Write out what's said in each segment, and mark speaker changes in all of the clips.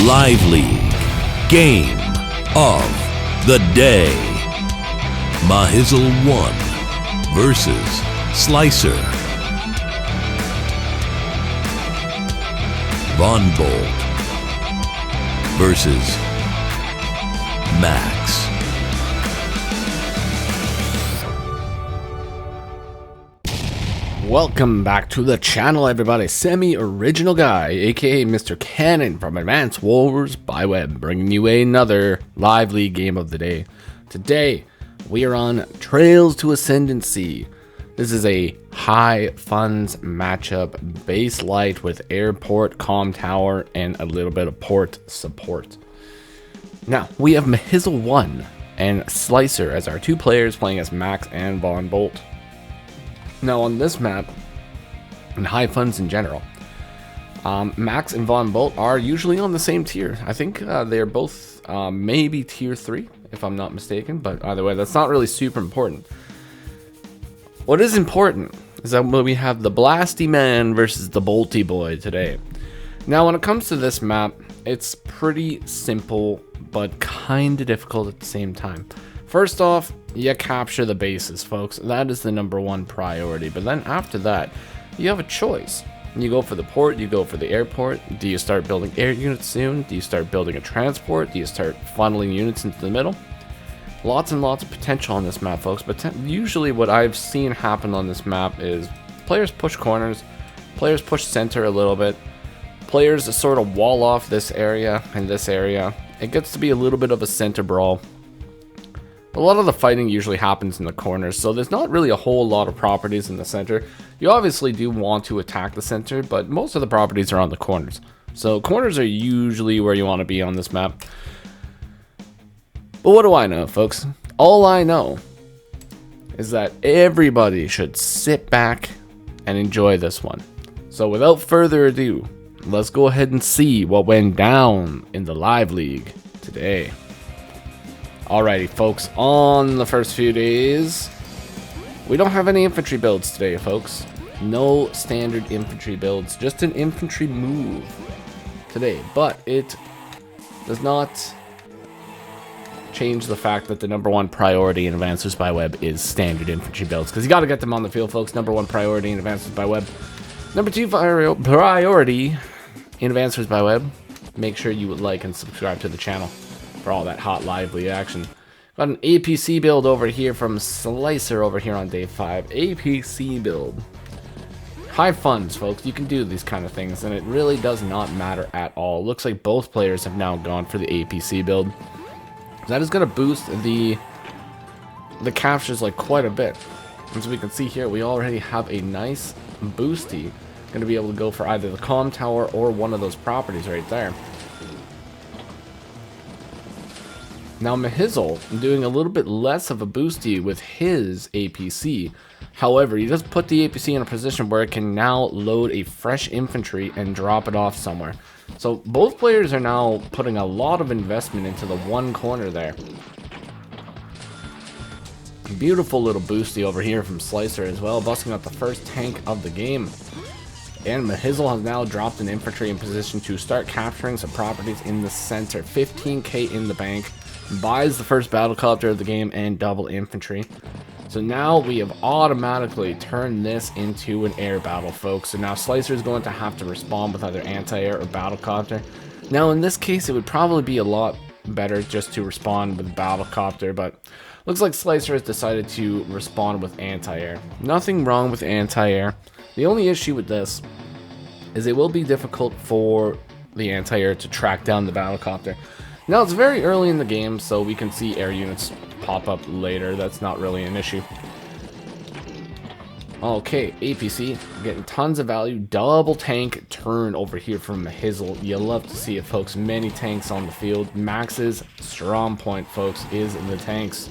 Speaker 1: Lively Game of the Day. Mahizzle1 versus Sliicer. Von Bolt versus Max.
Speaker 2: Welcome back to the channel, everybody. Semi-original guy, aka Mr. Cannon from Advanced Wars by Web, bringing you another lively game of the day. Today, we are on Trails to Ascendancy. This is a high funds matchup, base light with airport, comm tower, and a little bit of port support. Now, we have Mahizzle1 and Sliicer as our two players playing as Max and Von Bolt. Now on this map, and high funds in general, Max and Von Bolt are usually on the same tier. I think they're both maybe tier 3, if I'm not mistaken, but either way, that's not really super important. What is important is that we have the Blasty Man versus the Bolty Boy today. Now when it comes to this map, it's pretty simple, but kind of difficult at the same time. First off, you capture the bases, folks. That is the #1 priority. But then after that, you have a choice. You go for the port, you go for the airport. Do you start building air units soon? Do you start building a transport? Do you start funneling units into the middle? Lots and lots of potential on this map, folks. But usually what I've seen happen on this map is players push corners, players push center a little bit, players sort of wall off this area and this area. It gets to be a little bit of a center brawl. A lot of the fighting usually happens in the corners, so there's not really a whole lot of properties in the center. You obviously do want to attack the center, but most of the properties are on the corners. So corners are usually where you want to be on this map. But what do I know, folks? All I know is that everybody should sit back and enjoy this one. So without further ado, let's go ahead and see what went down in the Live League today. Alrighty, folks, on the first few days, we don't have any infantry builds today, folks. No standard infantry builds, just an infantry move today. But it does not change the fact that the #1 priority in Advanced by Web is standard infantry builds, because you got to get them on the field, folks. #1 priority in Advanced by Web. #2 priority in Advanced by Web. Make sure you would like and subscribe to the channel for all that hot lively action. Got an APC build over here from Sliicer over here on day 5. APC build. High funds, folks. You can do these kind of things, and it really does not matter at all. Looks like both players have now gone for the APC build. That is going to boost the captures like quite a bit. As we can see here, we already have a nice boosty. Going to be able to go for either the comm tower or one of those properties right there. Now Mahizzle doing a little bit less of a boosty with his APC. However, he does put the APC in a position where it can now load a fresh infantry and drop it off somewhere. So both players are now putting a lot of investment into the one corner there. Beautiful little boosty over here from Sliicer as well, busting out the first tank of the game. And Mahizzle has now dropped an infantry in position to start capturing some properties in the center. 15k in the bank. Buys the first battlecopter of the game and double infantry. So now we have automatically turned this into an air battle, folks. So now Sliicer is going to have to respond with either anti-air or battlecopter. Now in this case, it would probably be a lot better just to respond with battlecopter, but looks like Sliicer has decided to respond with anti-air. Nothing wrong with anti-air. The only issue with this is it will be difficult for the anti-air to track down the battlecopter. Now it's very early in the game, so we can see air units pop up later. That's not really an issue. Okay, APC getting tons of value. Double tank turn over here from Mahizzle. You love to see it, folks. Many tanks on the field. Max's strong point, folks, is in the tanks.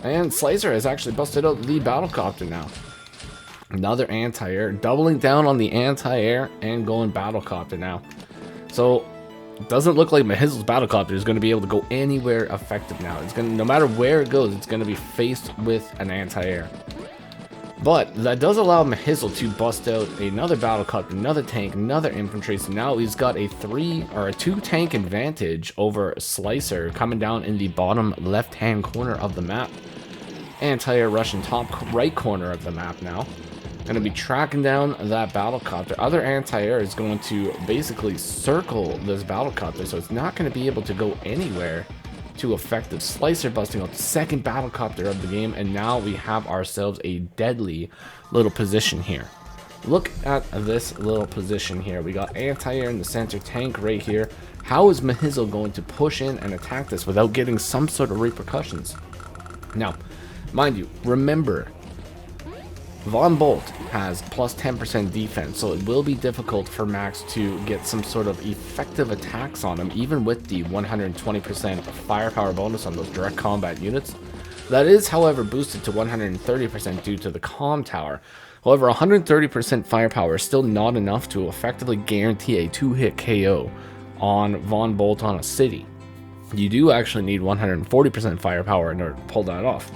Speaker 2: And Sliicer has actually busted out the battlecopter now. Another anti-air, doubling down on the anti-air and going battlecopter now. So it doesn't look like Mahizzle's battlecopter is going to be able to go anywhere effective now. It's going to, no matter where it goes, it's going to be faced with an anti-air. But that does allow Mahizzle to bust out another battlecopter, another tank, another infantry. So now he's got a 2 tank advantage over Sliicer coming down in the bottom left-hand corner of the map. Anti-air Russian top right corner of the map now. Going to be tracking down that battlecopter. Other anti-air is going to basically circle this battlecopter, so it's not going to be able to go anywhere too effective. Sliicer busting out the second battlecopter of the game, and now we have ourselves a deadly little position here. Look at this little position here. We got anti-air in the center, tank right here. How is Mahizzle going to push in and attack this without getting some sort of repercussions? Now, mind you, remember, Von Bolt has plus 10% defense, so it will be difficult for Max to get some sort of effective attacks on him, even with the 120% firepower bonus on those direct combat units. That is, however, boosted to 130% due to the comm tower. However, 130% firepower is still not enough to effectively guarantee a 2-hit KO on Von Bolt on a city. You do actually need 140% firepower in order to pull that off.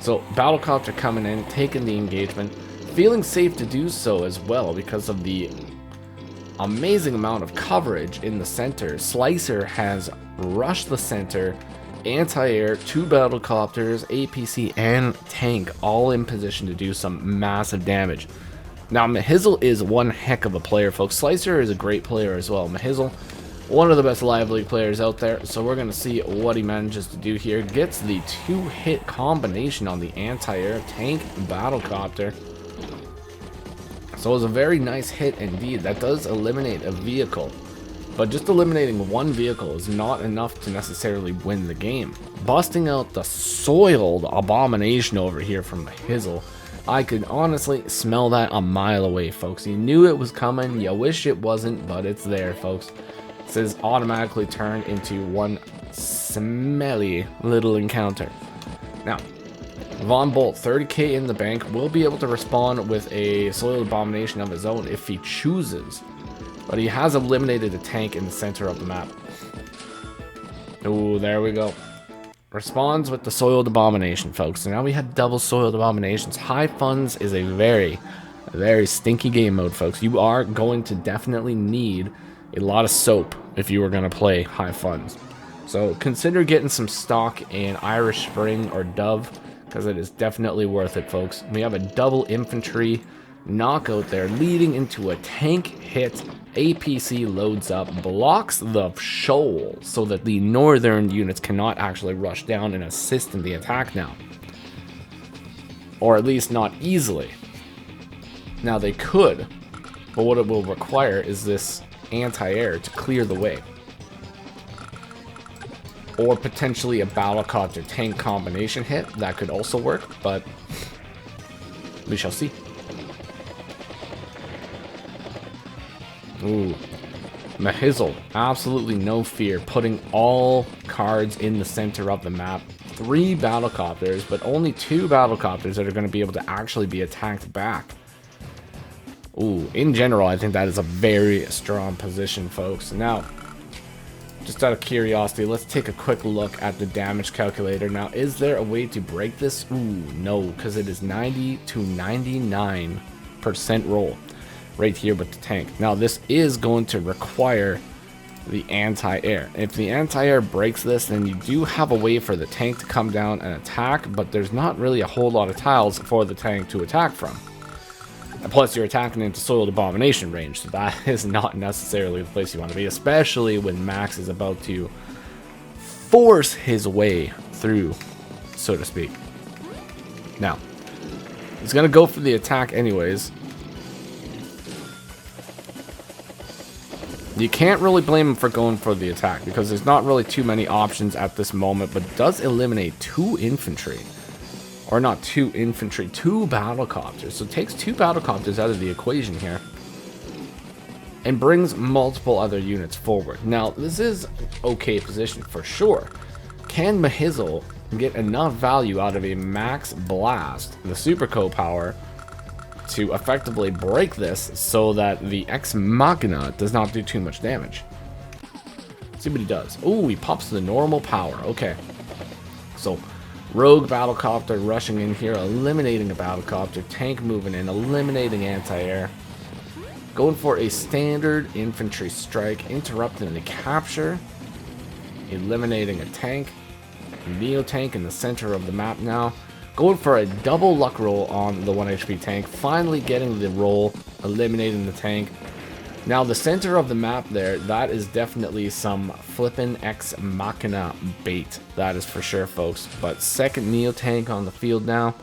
Speaker 2: So, battlecopter coming in, taking the engagement, feeling safe to do so as well because of the amazing amount of coverage in the center. Sliicer has rushed the center, anti-air, 2 battlecopters, APC, and tank all in position to do some massive damage. Now, Mahizzle is one heck of a player, folks. Sliicer is a great player as well. Mahizzle, one of the best Live League players out there, so we're going to see what he manages to do here. Gets the 2-hit combination on the anti-air, tank, battlecopter. So it was a very nice hit indeed. That does eliminate a vehicle, but just eliminating one vehicle is not enough to necessarily win the game. Busting out the soiled abomination over here from Mahizzle. I could honestly smell that a mile away, folks. You knew it was coming. You wish it wasn't, but it's there, folks. This is automatically turned into one smelly little encounter. Now, Von Bolt, 30k in the bank, will be able to respond with a soiled abomination of his own if he chooses. But he has eliminated a tank in the center of the map. Oh, there we go. Responds with the soiled abomination, folks. So now we have double soiled abominations. High funds is a very stinky game mode, folks. You are going to definitely need a lot of soap if you were going to play high funds. So consider getting some stock in Irish Spring or Dove, because it is definitely worth it, folks. We have a double infantry knockout there, leading into a tank hit. APC loads up, blocks the shoal so that the northern units cannot actually rush down and assist in the attack now. Or at least not easily. Now they could, but what it will require is this anti-air to clear the way. Or potentially a battlecopter tank combination hit. That could also work, but we shall see. Ooh. Mahizzle, absolutely no fear, putting all cards in the center of the map. 3 battlecopters, but only 2 battlecopters that are going to be able to actually be attacked back. Ooh, in general, I think that is a very strong position, folks. Now, just out of curiosity, let's take a quick look at the damage calculator. Now, is there a way to break this? Ooh, no, because it is 90 to 99% roll right here with the tank. Now, this is going to require the anti-air. If the anti-air breaks this, then you do have a way for the tank to come down and attack, but there's not really a whole lot of tiles for the tank to attack from. And plus, you're attacking into soiled abomination range, so that is not necessarily the place you want to be, especially when Max is about to force his way through, so to speak. Now, he's going to go for the attack anyways. You can't really blame him for going for the attack because there's not really too many options at this moment, but it does eliminate 2 infantry. Or not 2 infantry, 2 battlecopters. So it takes 2 battlecopters out of the equation here. And brings multiple other units forward. Now, this is an okay position for sure. Can Mahizzle get enough value out of a max blast, the super co-power, to effectively break this so that the Ex Machina does not do too much damage? Let's see what he does. Oh, he pops the normal power. Okay. So, Rogue battlecopter rushing in here, eliminating a battlecopter. Tank moving in, eliminating anti-air. Going for a standard infantry strike, interrupting the capture. Eliminating a tank. Neo tank in the center of the map now. Going for a double luck roll on the 1 HP tank. Finally getting the roll, eliminating the tank. Now the center of the map there, that is definitely some flippin' Ex Machina bait. That is for sure, folks. But second Neo tank on the field now.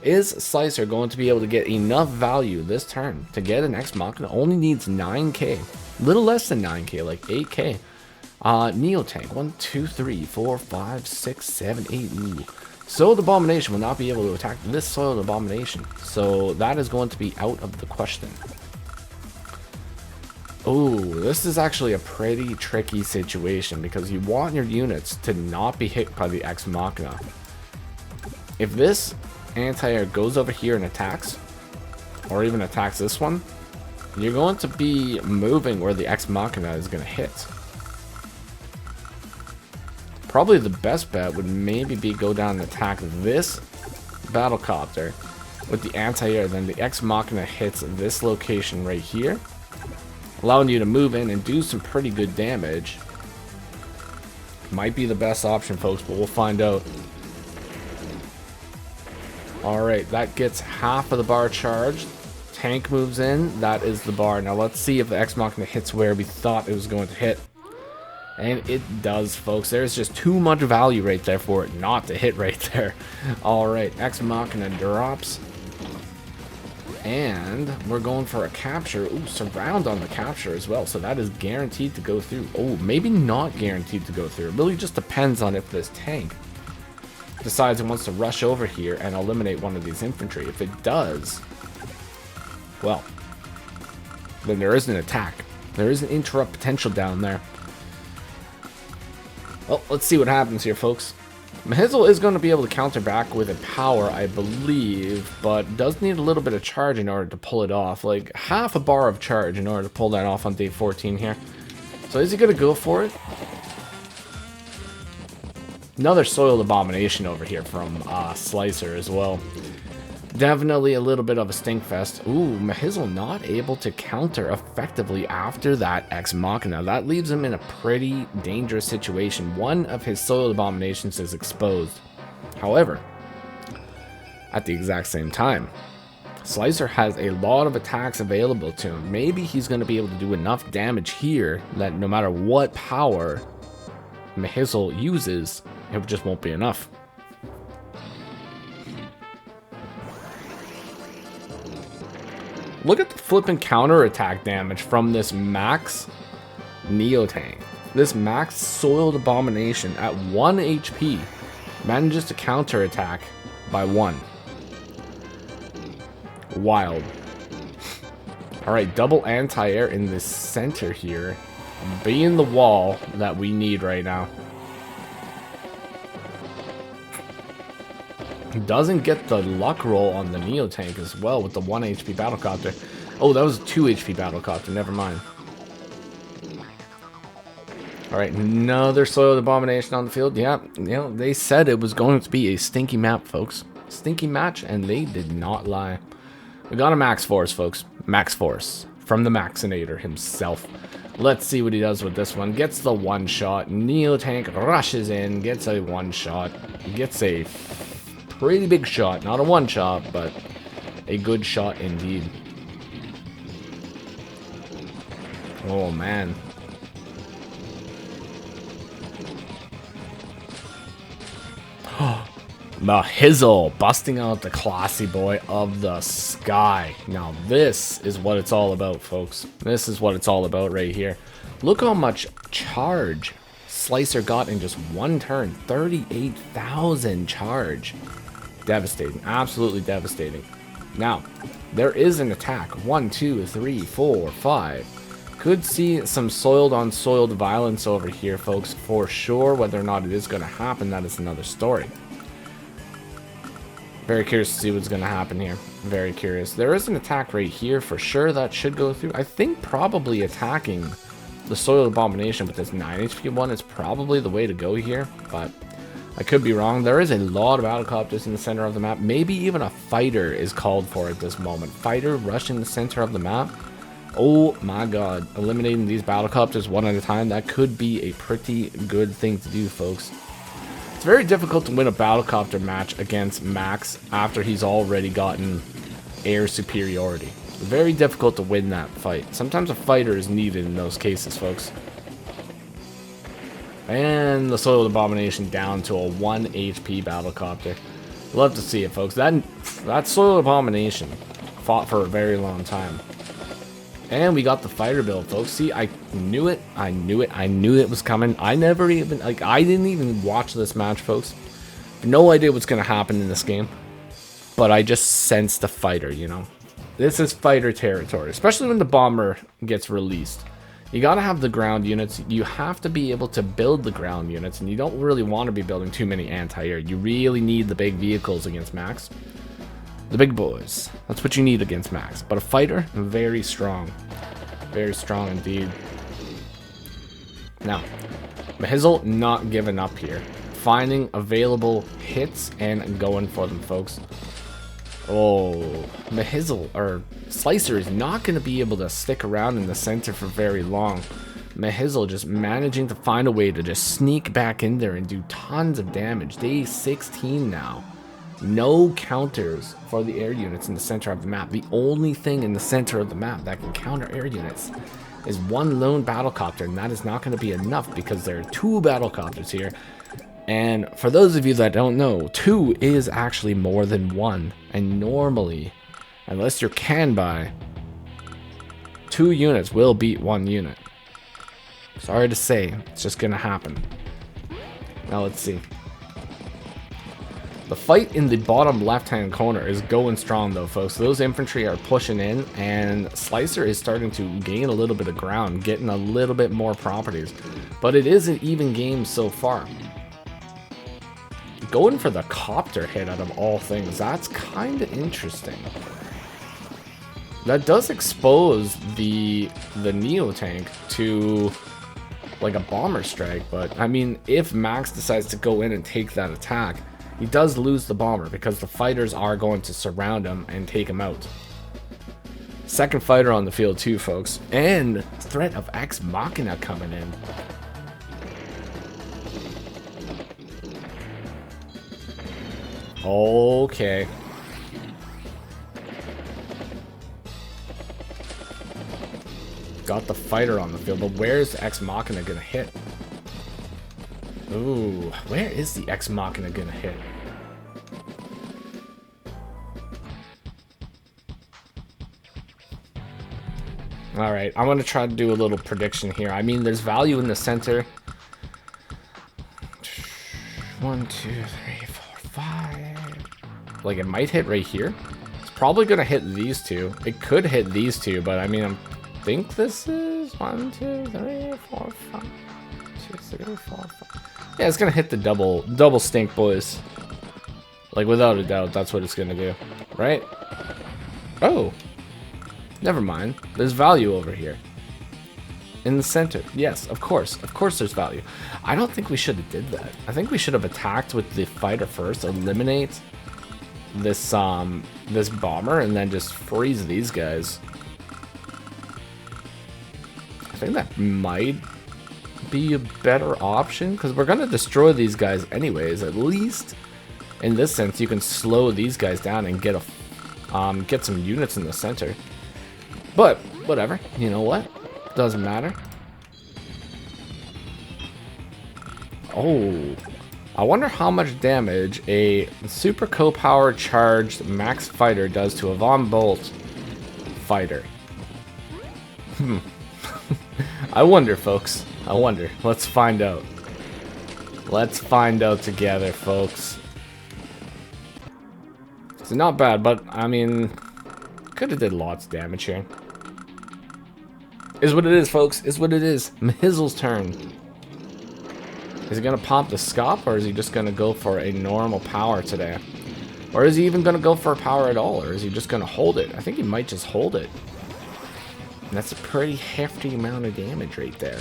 Speaker 2: Is Sliicer going to be able to get enough value this turn to get an Ex Machina? Only needs 9k. A little less than 9k, like 8k. Neo tank, 1, 2, 3, 4, 5, 6, 7, 8. Ooh. Soiled Abomination will not be able to attack this Soiled Abomination. So that is going to be out of the question. Oh, this is actually a pretty tricky situation because you want your units to not be hit by the Ex Machina. If this anti-air goes over here and attacks, or even attacks this one, you're going to be moving where the Ex Machina is going to hit. Probably the best bet would maybe be go down and attack this battlecopter with the anti-air, then the Ex Machina hits this location right here, allowing you to move in and do some pretty good damage. Might be the best option, folks, but we'll find out. Alright, that gets half of the bar charged. Tank moves in, that is the bar. Now let's see if the Ex Machina hits where we thought it was going to hit. And it does, folks. There's just too much value right there for it not to hit right there. Alright, Ex Machina drops. And we're going for a capture. Ooh, surround on the capture as well. So that is guaranteed to go through. Oh, maybe not guaranteed to go through. It really just depends on if this tank decides it wants to rush over here and eliminate one of these infantry. If it does, well, then there is an attack. There is an interrupt potential down there. Well, let's see what happens here, folks. Mahizzle is going to be able to counter back with a power, I believe, but does need a little bit of charge in order to pull it off. Like half a bar of charge in order to pull that off on day 14 here. So is he going to go for it? Another Soiled Abomination over here from Sliicer as well. Definitely a little bit of a stinkfest. Ooh, Mahizzle not able to counter effectively after that Ex Machina. That leaves him in a pretty dangerous situation. One of his Soiled Abominations is exposed. However, at the exact same time, Sliicer has a lot of attacks available to him. Maybe he's going to be able to do enough damage here that no matter what power Mahizzle uses, it just won't be enough. Look at the flipping counter attack damage from this max Neo tank. This max Soiled Abomination at 1 HP manages to counter attack by 1. Wild. Alright, double anti-air in the center here. Being the wall that we need right now. Doesn't get the luck roll on the Neo tank as well with the 1 HP battlecopter. Oh, that was a 2 HP battlecopter. Never mind. Alright, another Soiled Abomination on the field. Yeah, you know, they said it was going to be a stinky map, folks. Stinky match, and they did not lie. We got a Max Force, folks. Max Force from the Maxinator himself. Let's see what he does with this one. Gets the 1 shot. Neo tank rushes in, gets a 1 shot. Gets a pretty big shot. Not a 1 shot, but a good shot indeed. Oh, man. Mahizzle busting out the classy boy of the sky. Now this is what it's all about, folks. This is what it's all about right here. Look how much charge Sliicer got in just 1 turn. 38,000 charge. Devastating. Absolutely devastating. Now, there is an attack. 1, 2, 3, 4, 5. Could see some soiled on soiled violence over here, folks, for sure. Whether or not it is going to happen, that is another story. Very curious to see what's going to happen here. Very curious. There is an attack right here for sure that should go through. I think probably attacking the Soiled Abomination with this 9 HP one is probably the way to go here. But I could be wrong. There is a lot of battlecopters in the center of the map. Maybe even a fighter is called for at this moment. Fighter rushing the center of the map. Oh my god. Eliminating these battlecopters one at a time. That could be a pretty good thing to do, folks. It's very difficult to win a battlecopter match against Max after he's already gotten air superiority. Very difficult to win that fight. Sometimes a fighter is needed in those cases, folks. And the Soiled Abomination down to a 1 HP battlecopter. Love to see it, folks. That Soiled Abomination fought for a very long time. And we got the fighter build, folks. See, I knew it. I knew it. I knew it was coming. I never even, like, I didn't even watch this match, folks. No idea what's going to happen in this game. But I just sensed the fighter, you know. This is fighter territory, especially when the bomber gets released. You gotta have the ground units. You have to be able to build the ground units, and you don't really want to be building too many anti-air. You really need the big vehicles against Max. The big boys. That's what you need against Max. But a fighter, very strong. Very strong indeed. Now, Mahizzle not giving up here. Finding available hits and going for them, folks. Oh, Mahizzle, or Sliicer, is not going to be able to stick around in the center for very long. Mahizzle just managing to find a way to just sneak back in there and do tons of damage. Day 16 now. No counters for the air units in the center of the map. The only thing in the center of the map that can counter air units is one lone battlecopter, and that is not going to be enough because there are 2 battlecopters here. And for those of you that don't know, 2 is actually more than 1. And normally, unless you're can buy, 2 units will beat 1 unit. Sorry to say, it's just gonna happen. Now let's see. The fight in the bottom left-hand corner is going strong though, folks. Those infantry are pushing in, and Sliicer is starting to gain a little bit of ground, getting a little bit more properties. But it is an even game so far. Going for the copter hit out of all things, that's kind of interesting. That does expose the Neo tank to like a bomber strike, but I mean, if Max decides to go in and take that attack, he does lose the bomber because the fighters are going to surround him and take him out. Second fighter on the field too, folks, and threat of Ex Machina coming in. Okay. Got the fighter on the field, but where's Ex Machina gonna hit? Ooh, where is the Ex Machina gonna hit? Alright, I'm gonna try to do a little prediction here. I mean, there's value in the center. 1, 2, 3, 4, 5. Like, it might hit right here. It's probably gonna hit these 2. It could hit these 2, but I mean, I think this is 1, 2, 3, 4, 5. 2, 3, 4, 5. Yeah, it's gonna hit the double stink boys. Like, without a doubt, that's what it's gonna do, right? Oh, never mind. There's value over here in the center. Yes, of course there's value. I don't think we should have did that. I think we should have attacked with the fighter first, eliminate this this bomber, and then just freeze these guys. I think that might be a better option because we're gonna destroy these guys anyways. At least in this sense, you can slow these guys down and get some units in the center. But whatever, you know what? Doesn't matter. Oh, I wonder how much damage a super co-power charged max fighter does to a Von Bolt fighter. I wonder, folks. I wonder. Let's find out. Let's find out together, folks. It's not bad, but I mean, could have did lots of damage here. Is what it is, folks. Is what it is. Mahizzle's turn. Is he gonna pop the scop, or is he just gonna go for a normal power today? Or is he even gonna go for a power at all, or is he just gonna hold it? I think he might just hold it. And that's a pretty hefty amount of damage right there.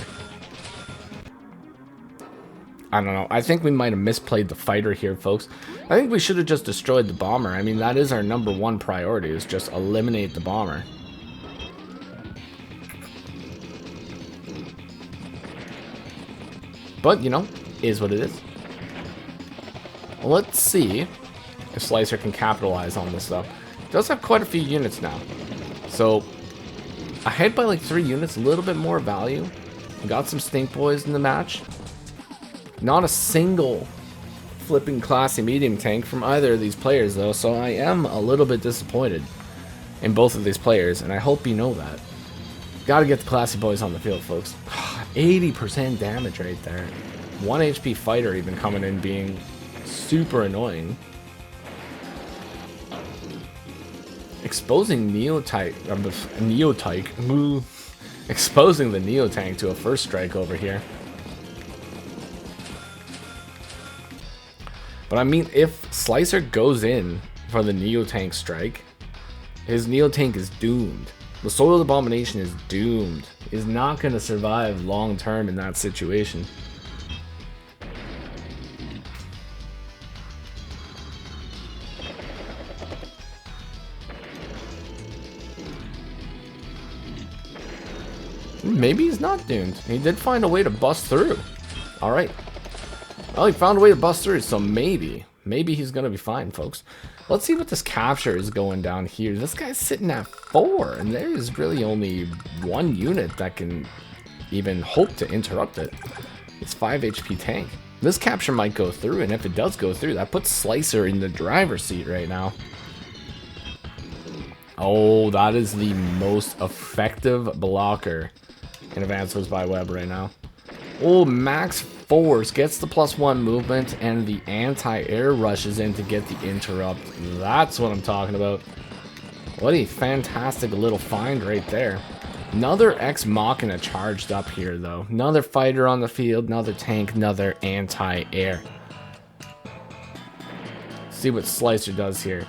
Speaker 2: I don't know. I think we might have misplayed the fighter here, folks. I think we should have just destroyed the bomber. I mean, that is our #1 priority, is just eliminate the bomber. But, you know, is what it is. Let's see if Sliicer can capitalize on this, though. He does have quite a few units now. So, ahead by like 3 units, a little bit more value. Got some stink boys in the match. Not a single flipping classy medium tank from either of these players, though, so I am a little bit disappointed in both of these players, and I hope you know that. Gotta get the classy boys on the field, folks. 80% damage right there. 1 HP fighter even coming in being super annoying. Exposing exposing the Neo tank to a first strike over here. But I mean, if Sliicer goes in for the Neo tank strike, his Neo tank is doomed. The Soiled Abomination is doomed. He's not going to survive long term in that situation. Maybe he's not doomed. He did find a way to bust through. Alright. Well, he found a way to bust through, so maybe he's going to be fine, folks. Let's see what this capture is going down here. This guy's sitting at 4, and there is really only 1 unit that can even hope to interrupt it. It's 5 HP tank. This capture might go through, and if it does go through, that puts Sliicer in the driver's seat right now. Oh, that is the most effective blocker in Advanced Wars by Web right now. Oh, max force gets the +1 movement, and the anti-air rushes in to get the interrupt. That's what I'm talking about. What a fantastic little find right there. Another Ex Machina charged up here, though. Another fighter on the field, another tank, another anti-air. See what Sliicer does here.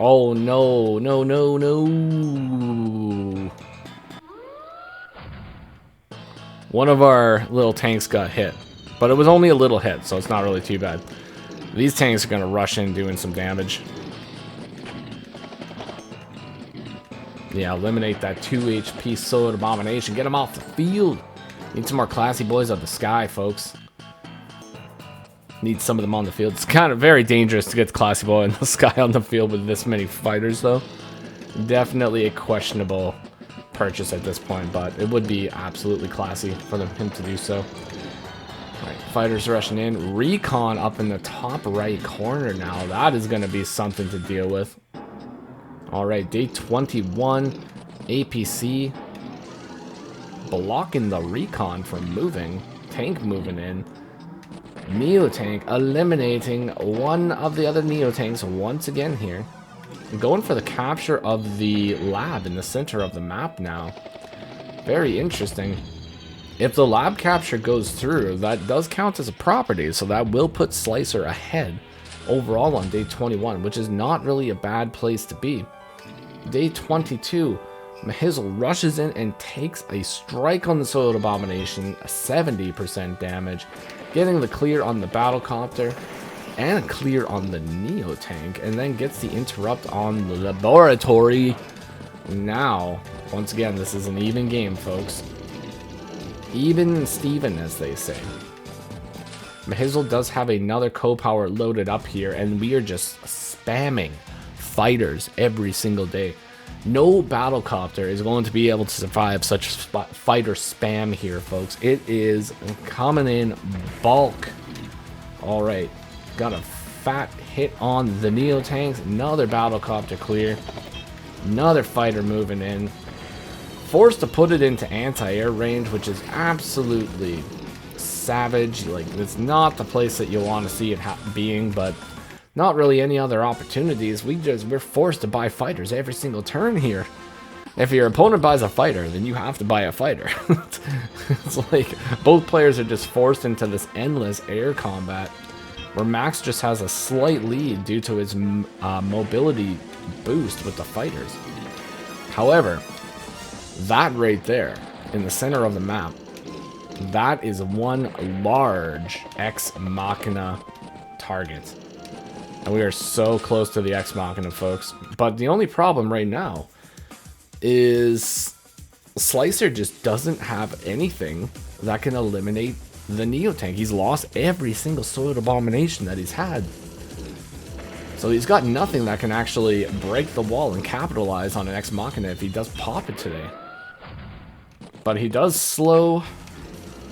Speaker 2: Oh, no, no, no, no. One of our little tanks got hit, but it was only a little hit, so it's not really too bad. These tanks are going to rush in doing some damage. Yeah, eliminate that 2 HP Soiled Abomination. Get him off the field. Need some more classy boys of the sky, folks. Need some of them on the field. It's kind of very dangerous to get the classy boy in the sky on the field with this many fighters, though. Definitely a questionable purchase at this point, but it would be absolutely classy for him to do so. Alright, fighters rushing in. Recon up in the top right corner now. That is going to be something to deal with. Alright, day 21. APC blocking the recon from moving. Tank moving in. Neo tank eliminating one of the other Neo tanks once again here. Going for the capture of the lab in the center of the map now. Very interesting. If the lab capture goes through, that does count as a property, so that will put Sliicer ahead overall on day 21, which is not really a bad place to be. Day 22, Mahizzle rushes in and takes a strike on the Soiled Abomination, 70% damage, getting the clear on the battlecopter and a clear on the Neo tank, and then gets the interrupt on the laboratory. Now, once again, this is an even game, folks. Even Steven, as they say. Mahizzle does have another co-power loaded up here, and we are just spamming fighters every single day. No battlecopter is going to be able to survive such fighter spam here, folks. It is coming in bulk. Alright, got a fat hit on the Neo tanks. Another battlecopter clear. Another fighter moving in. Forced to put it into anti-air range, which is absolutely savage. Like, it's not the place that you want to see it being, but not really any other opportunities. We're forced to buy fighters every single turn here. If your opponent buys a fighter, then you have to buy a fighter. It's like both players are just forced into this endless air combat, where Max just has a slight lead due to his mobility boost with the fighters. However, that right there in the center of the map That is one large Ex Machina target. And we are so close to the Ex Machina, folks. But the only problem right now is Sliicer just doesn't have anything that can eliminate the Neo Tank. He's lost every single Soiled Abomination that he's had. So he's got nothing that can actually break the wall and capitalize on an Ex Machina if he does pop it today. But he does slow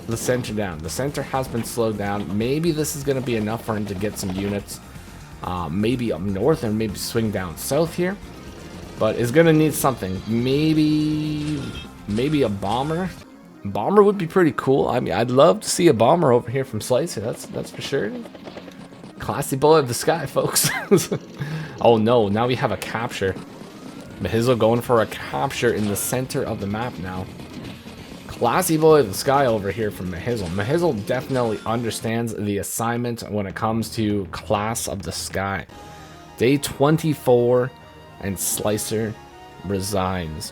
Speaker 2: the center down. The center has been slowed down. Maybe this is going to be enough for him to get some units. Maybe up north and maybe swing down south here. But is going to need something. Maybe a bomber. Bomber would be pretty cool. I mean, I'd love to see a bomber over here from Sliicer. That's for sure. Classy boy of the sky, folks. Oh no, now we have a capture. Mahizzle going for a capture in the center of the map now. Classy boy of the sky over here from Mahizzle. Mahizzle definitely understands the assignment when it comes to class of the sky. Day 24 and Sliicer resigns.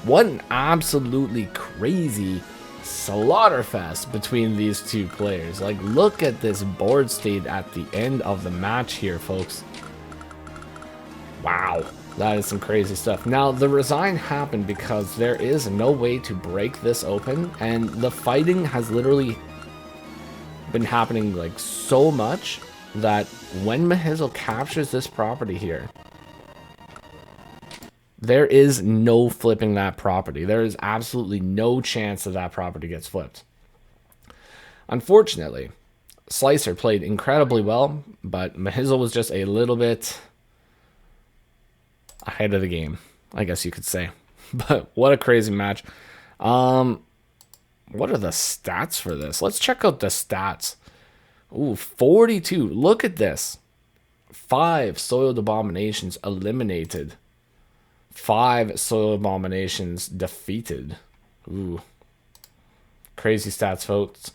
Speaker 2: What an absolutely crazy slaughterfest between these two players. Like, look at this board state at the end of the match here, folks. Wow, that is some crazy stuff. Now, the resign happened because there is no way to break this open, and the fighting has literally been happening like so much that when Mahizzle captures this property here, there is no flipping that property. There is absolutely no chance that that property gets flipped. Unfortunately, Sliicer played incredibly well, but Mahizzle was just a little bit ahead of the game, I guess you could say. But what a crazy match. What are the stats for this? Let's check out the stats. Ooh, 42. Look at this. 5 Soiled Abominations eliminated. 5 Soiled Abominations defeated. Ooh. Crazy stats, folks.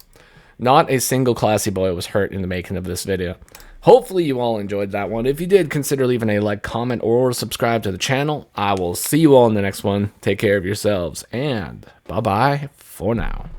Speaker 2: Not a single classy boy was hurt in the making of this video. Hopefully you all enjoyed that one. If you did, consider leaving a like, comment, or subscribe to the channel. I will see you all in the next one. Take care of yourselves, and bye-bye for now.